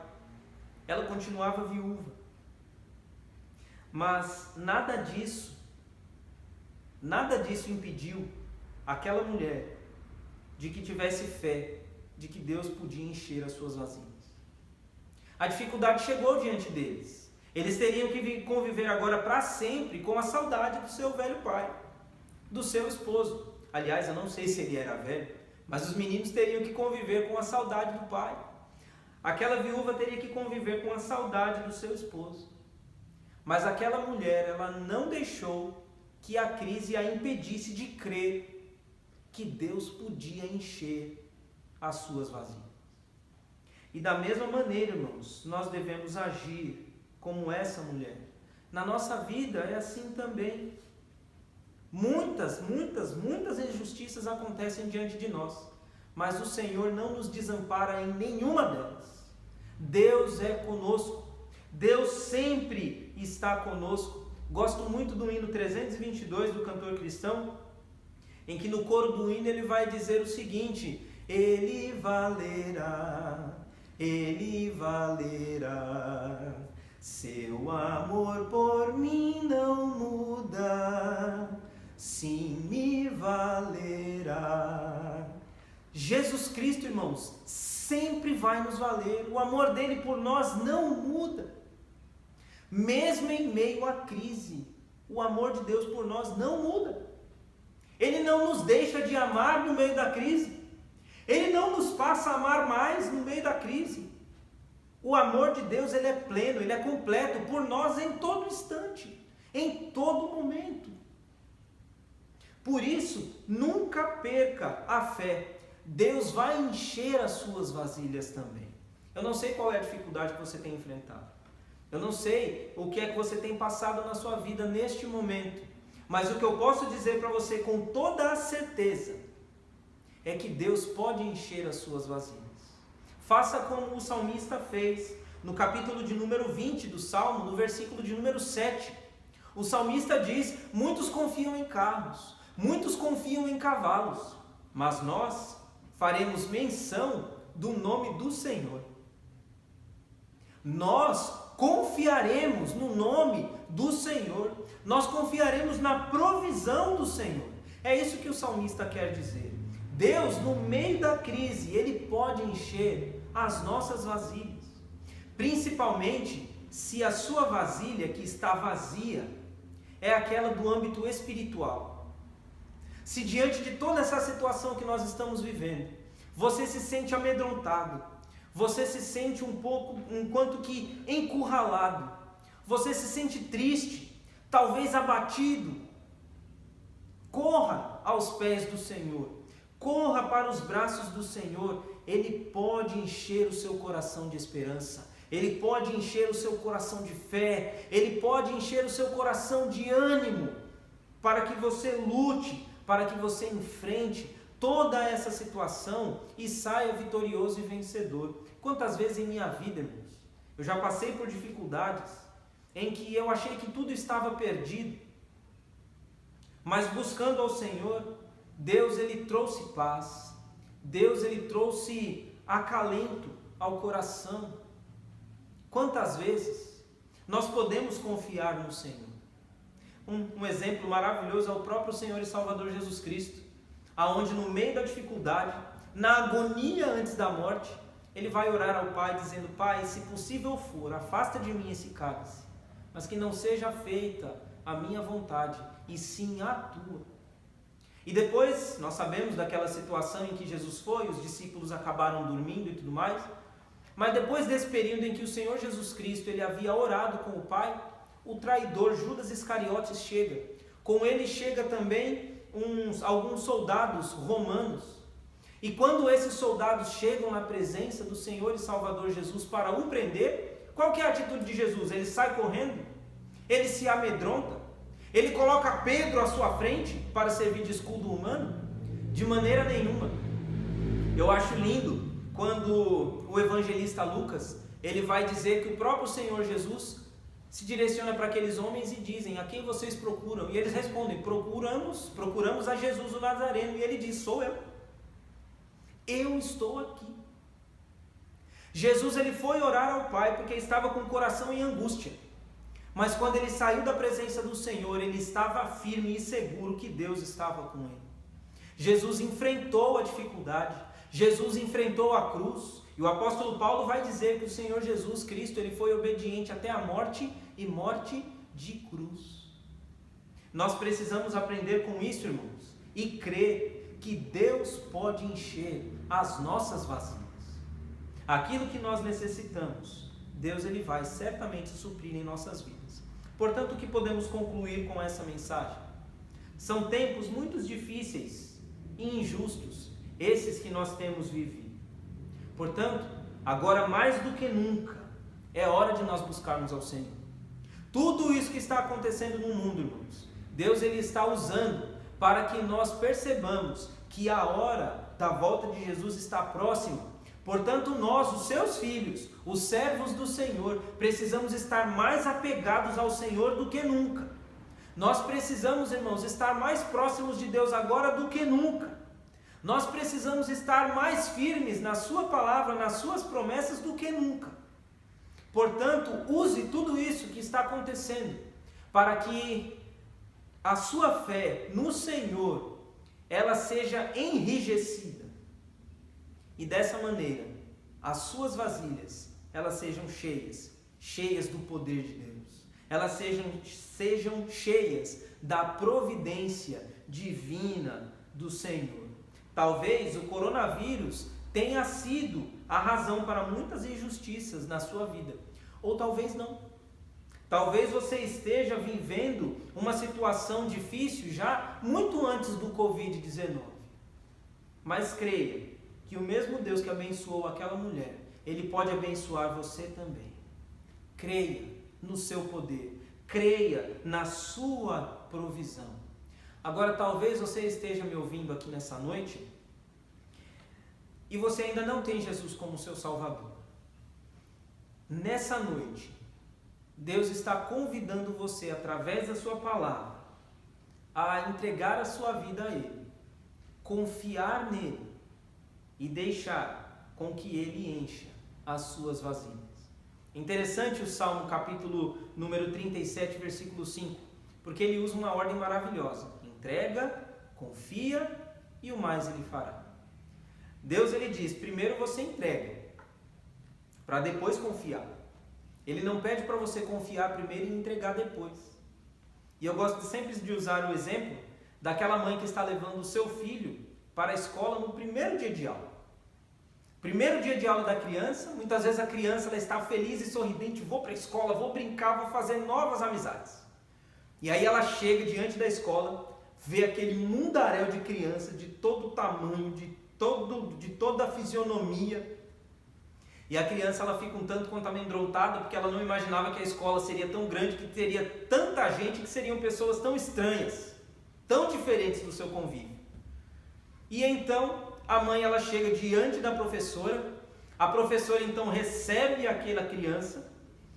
S1: Ela continuava viúva. Mas nada disso impediu aquela mulher de que tivesse fé, de que Deus podia encher as suas vasilhas. A dificuldade chegou diante deles. Eles teriam que conviver agora para sempre com a saudade do seu velho pai, do seu esposo. Aliás, eu não sei se ele era velho, mas os meninos teriam que conviver com a saudade do pai. Aquela viúva teria que conviver com a saudade do seu esposo. Mas aquela mulher, ela não deixou que a crise a impedisse de crer que Deus podia encher as suas vasilhas. E da mesma maneira, irmãos, nós devemos agir como essa mulher. Na nossa vida é assim também. Muitas injustiças acontecem diante de nós, mas o Senhor não nos desampara em nenhuma delas. Deus é conosco. Deus sempre está conosco. Gosto muito do hino 322 do cantor cristão, em que no coro do hino ele vai dizer o seguinte: Ele valerá, seu amor por mim não muda, sim me valerá. Jesus Cristo, irmãos, sempre vai nos valer. O amor dele por nós não muda. Mesmo em meio à crise, o amor de Deus por nós não muda. Ele não nos deixa de amar no meio da crise. Ele não nos passa a amar mais no meio da crise. O amor de Deus, ele é pleno, ele é completo por nós em todo instante, em todo momento. Por isso, nunca perca a fé. Deus vai encher as suas vasilhas também. Eu não sei qual é a dificuldade que você tem enfrentado. Eu não sei o que é que você tem passado na sua vida neste momento. Mas o que eu posso dizer para você com toda a certeza é que Deus pode encher as suas vasilhas. Faça como o salmista fez. no capítulo de número 20 do Salmo, no versículo de número 7. O salmista diz: muitos confiam em carros, muitos confiam em cavalos, mas nós faremos menção do nome do Senhor. Nós confiaremos no nome do Senhor, nós confiaremos na provisão do Senhor. É isso que o salmista quer dizer. Deus, no meio da crise, Ele pode encher as nossas vasilhas, principalmente se a sua vasilha que está vazia é aquela do âmbito espiritual. Se diante de toda essa situação que nós estamos vivendo, você se sente amedrontado, você se sente um pouco, enquanto que encurralado, você se sente triste, talvez abatido, corra aos pés do Senhor, corra para os braços do Senhor. Ele pode encher o seu coração de esperança, Ele pode encher o seu coração de fé, Ele pode encher o seu coração de ânimo, para que você lute, para que você enfrente toda essa situação e saia vitorioso e vencedor. Quantas vezes em minha vida, irmãos, eu já passei por dificuldades em que eu achei que tudo estava perdido, mas buscando ao Senhor, Deus Ele trouxe paz, Deus Ele trouxe acalento ao coração. Quantas vezes nós podemos confiar no Senhor? Um exemplo maravilhoso é o próprio Senhor e Salvador Jesus Cristo, aonde no meio da dificuldade, na agonia antes da morte, Ele vai orar ao Pai dizendo: Pai, se possível for, afasta de mim esse cálice, mas que não seja feita a minha vontade, e sim a tua. E depois, nós sabemos daquela situação em que Jesus foi, os discípulos acabaram dormindo e tudo mais, mas depois desse período em que o Senhor Jesus Cristo ele havia orado com o Pai, o traidor Judas Iscariotes chega. Com ele chega também alguns soldados romanos. E quando esses soldados chegam na presença do Senhor e Salvador Jesus para o prender, qual que é a atitude de Jesus? Ele sai correndo? Ele se amedronta? Ele coloca Pedro à sua frente para servir de escudo humano? De maneira nenhuma. Eu acho lindo quando o evangelista Lucas, ele vai dizer que o próprio Senhor Jesus se direciona para aqueles homens e dizem: a quem vocês procuram? E eles respondem: procuramos a Jesus o Nazareno. E ele diz: sou eu. Eu estou aqui. Jesus ele foi orar ao Pai porque estava com o coração em angústia. Mas quando ele saiu da presença do Senhor, ele estava firme e seguro que Deus estava com ele. Jesus enfrentou a dificuldade, Jesus enfrentou a cruz, e o apóstolo Paulo vai dizer que o Senhor Jesus Cristo ele foi obediente até a morte, e morte de cruz. Nós precisamos aprender com isso, irmãos, e crer que Deus pode encher as nossas vasilhas. Aquilo que nós necessitamos, Deus ele vai certamente suprir em nossas vidas. Portanto, o que podemos concluir com essa mensagem? São tempos muito difíceis e injustos, esses que nós temos vivido. Portanto, agora mais do que nunca, é hora de nós buscarmos ao Senhor. Tudo isso que está acontecendo no mundo, irmãos, Deus ele está usando para que nós percebamos que a hora da volta de Jesus está próxima. Portanto, nós, os seus filhos, os servos do Senhor, precisamos estar mais apegados ao Senhor do que nunca. Nós precisamos, irmãos, estar mais próximos de Deus agora do que nunca. Nós precisamos estar mais firmes na sua palavra, nas suas promessas do que nunca. Portanto, use tudo isso que está acontecendo para que a sua fé no Senhor, ela seja enrijecida. E dessa maneira, as suas vasilhas, elas sejam cheias, cheias do poder de Deus. Elas sejam cheias da providência divina do Senhor. Talvez o coronavírus tenha sido a razão para muitas injustiças na sua vida. Ou talvez não. Talvez você esteja vivendo uma situação difícil já muito antes do Covid-19. Mas creia que o mesmo Deus que abençoou aquela mulher, Ele pode abençoar você também. Creia no seu poder. Creia na sua provisão. Agora, talvez você esteja me ouvindo aqui nessa noite e você ainda não tem Jesus como seu Salvador. nessa noite, Deus está convidando você, através da sua palavra, a entregar a sua vida a Ele, confiar nele e deixar com que Ele encha as suas vasilhas. Interessante o Salmo capítulo número 37, versículo 5, porque ele usa uma ordem maravilhosa: entrega, confia e o mais Ele fará. Deus, ele diz, primeiro você entrega, para depois confiar. Ele não pede para você confiar primeiro e entregar depois. E eu gosto sempre de usar o exemplo daquela mãe que está levando o seu filho para a escola no primeiro dia de aula. Primeiro dia de aula da criança, muitas vezes a criança ela está feliz e sorridente, vou para a escola, vou brincar, vou fazer novas amizades. E aí ela chega diante da escola, vê aquele mundaréu de criança de todo tamanho, de toda a fisionomia. E a criança ela fica um tanto quanto amedrontada, porque ela não imaginava que a escola seria tão grande, que teria tanta gente, que seriam pessoas tão estranhas, tão diferentes do seu convívio. E então a mãe ela chega diante da professora, a professora então recebe aquela criança,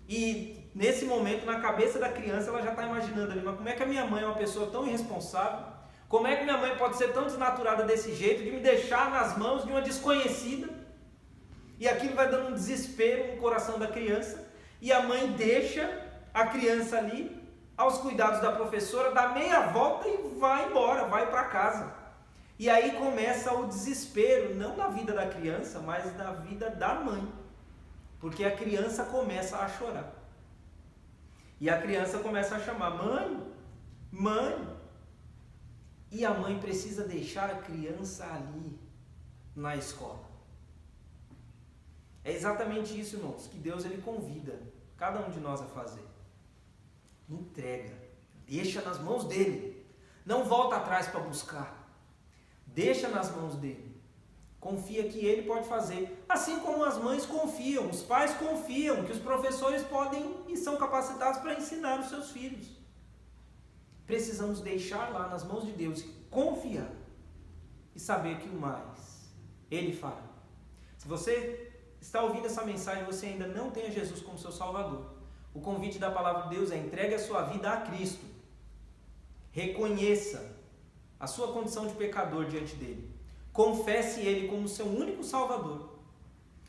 S1: e nesse momento na cabeça da criança ela já está imaginando ali, mas como é que a minha mãe é uma pessoa tão irresponsável? Como é que minha mãe pode ser tão desnaturada desse jeito, de me deixar nas mãos de uma desconhecida? E aquilo vai dando um desespero no coração da criança, e a mãe deixa a criança ali aos cuidados da professora, dá meia volta e vai embora, vai para casa. E aí começa o desespero, não na vida da criança, mas na vida da mãe, porque a criança começa a chorar. E a criança começa a chamar, mãe, mãe. E a mãe precisa deixar a criança ali na escola. É exatamente isso, irmãos, que Deus ele convida cada um de nós a fazer. Entrega, deixa nas mãos dele. Não volta atrás para buscar. Deixa nas mãos dele. Confia que ele pode fazer. Assim como as mães confiam, os pais confiam que os professores podem e são capacitados para ensinar os seus filhos. Precisamos deixar lá nas mãos de Deus, confiar e saber que o mais Ele fará. Se você está ouvindo essa mensagem e você ainda não tem a Jesus como seu Salvador, o convite da palavra de Deus é: entregue a sua vida a Cristo. Reconheça a sua condição de pecador diante dele. Confesse Ele como seu único Salvador.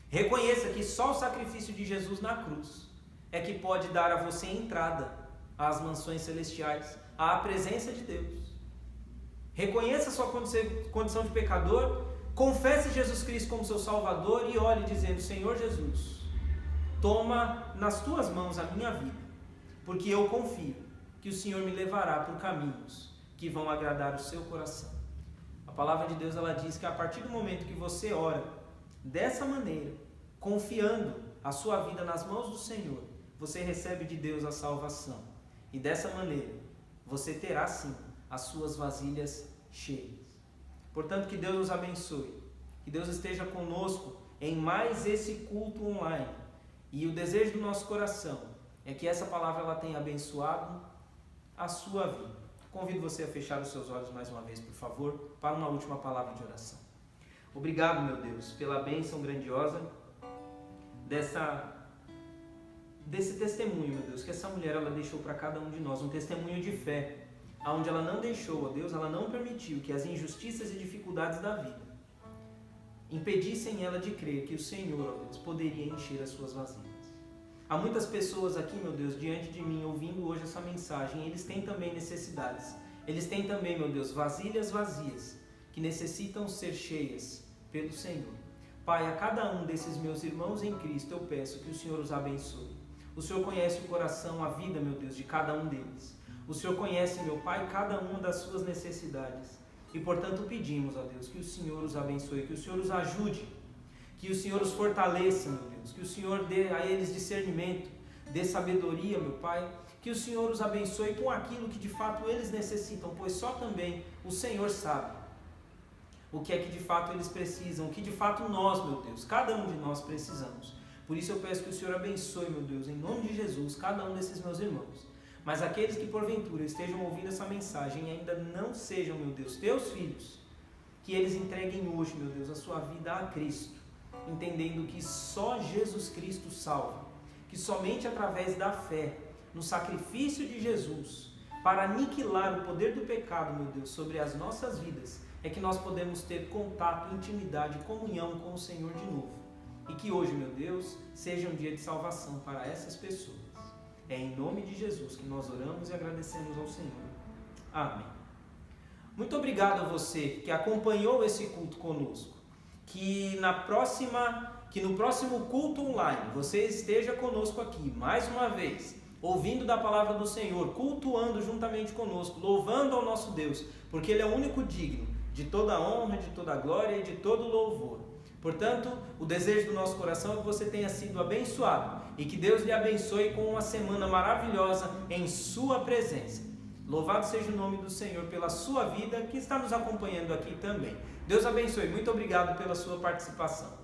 S1: Reconheça que só o sacrifício de Jesus na cruz é que pode dar a você entrada às mansões celestiais, à presença de Deus. Reconheça a sua condição de pecador, confesse Jesus Cristo como seu Salvador e ore dizendo: Senhor Jesus, toma nas tuas mãos a minha vida, porque eu confio que o Senhor me levará por caminhos que vão agradar o seu coração. A palavra de Deus ela diz que a partir do momento que você ora dessa maneira, confiando a sua vida nas mãos do Senhor, você recebe de Deus a salvação. E dessa maneira, você terá sim as suas vasilhas cheias. Portanto, que Deus nos abençoe. Que Deus esteja conosco em mais esse culto online. E o desejo do nosso coração é que essa palavra ela tenha abençoado a sua vida. Convido você a fechar os seus olhos mais uma vez, por favor, para uma última palavra de oração. Obrigado, meu Deus, pela bênção grandiosa desse testemunho, meu Deus, que essa mulher ela deixou para cada um de nós, um testemunho de fé, onde ela não deixou, ó Deus, ela não permitiu que as injustiças e dificuldades da vida impedissem ela de crer que o Senhor, ó Deus, poderia encher as suas vasilhas. Há muitas pessoas aqui, meu Deus, diante de mim, ouvindo hoje essa mensagem, eles têm também necessidades, eles têm também, meu Deus, vasilhas vazias, que necessitam ser cheias pelo Senhor. Pai, a cada um desses meus irmãos em Cristo, eu peço que o Senhor os abençoe. O Senhor conhece o coração, a vida, meu Deus, de cada um deles. O Senhor conhece, meu Pai, cada uma das suas necessidades. E, portanto, pedimos, ó Deus, que o Senhor os abençoe, que o Senhor os ajude, que o Senhor os fortaleça, meu Deus, que o Senhor dê a eles discernimento, dê sabedoria, meu Pai, que o Senhor os abençoe com aquilo que de fato eles necessitam, pois só também o Senhor sabe o que é que de fato eles precisam, o que de fato nós, meu Deus, cada um de nós precisamos. Por isso eu peço que o Senhor abençoe, meu Deus, em nome de Jesus, cada um desses meus irmãos. Mas aqueles que porventura estejam ouvindo essa mensagem e ainda não sejam, meu Deus, teus filhos, que eles entreguem hoje, meu Deus, a sua vida a Cristo, entendendo que só Jesus Cristo salva que somente através da fé, no sacrifício de Jesus, para aniquilar o poder do pecado, meu Deus, sobre as nossas vidas, é que nós podemos ter contato, intimidade, comunhão com o Senhor de novo. E que hoje, meu Deus, seja um dia de salvação para essas pessoas. É em nome de Jesus que nós oramos e agradecemos ao Senhor. Amém. Muito obrigado a você que acompanhou esse culto conosco. Que no próximo culto online você esteja conosco aqui, mais uma vez, ouvindo da palavra do Senhor, cultuando juntamente conosco, louvando ao nosso Deus, porque Ele é o único digno de toda honra, de toda glória e de todo louvor. Portanto, o desejo do nosso coração é que você tenha sido abençoado e que Deus lhe abençoe com uma semana maravilhosa em sua presença. Louvado seja o nome do Senhor pela sua vida que está nos acompanhando aqui também. Deus abençoe. Muito obrigado pela sua participação.